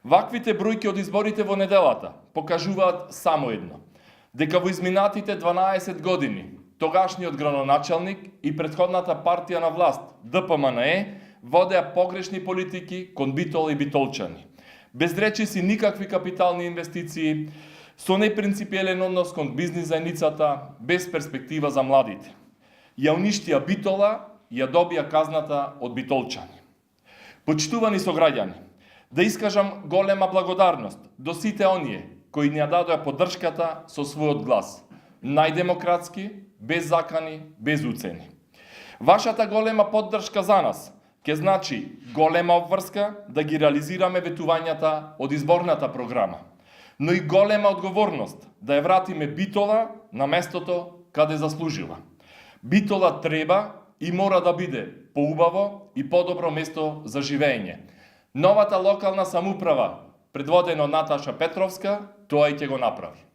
Ваквите бројки од изборите во неделата покажуваат само едно. Дека во изминатите 12 години тогашниот градоначалник и претходната партија на власт, ДПМНЕ, водеа погрешни политики кон Битола и битолчани. Без речиси никакви капитални инвестиции, со непринципиелен однос кон бизнис заедницата, без перспектива за младите. Ја уништија Битола, ја добија казната од битолчани. Почитувани сограѓани, да искажам голема благодарност до сите оние кои ни ја дадоа поддршката со својот глас. Најдемократски, без закани, без уцени. Вашата голема поддршка за нас ќе значи голема обврска да ги реализираме ветувањата од изборната програма, но и голема одговорност да ја вратиме Битола на местото каде заслужила. Битола треба и мора да биде поубаво и подобро место за живење. Новата локална самоуправа, предводена од Наташа Петровска, тоа и ќе го направи.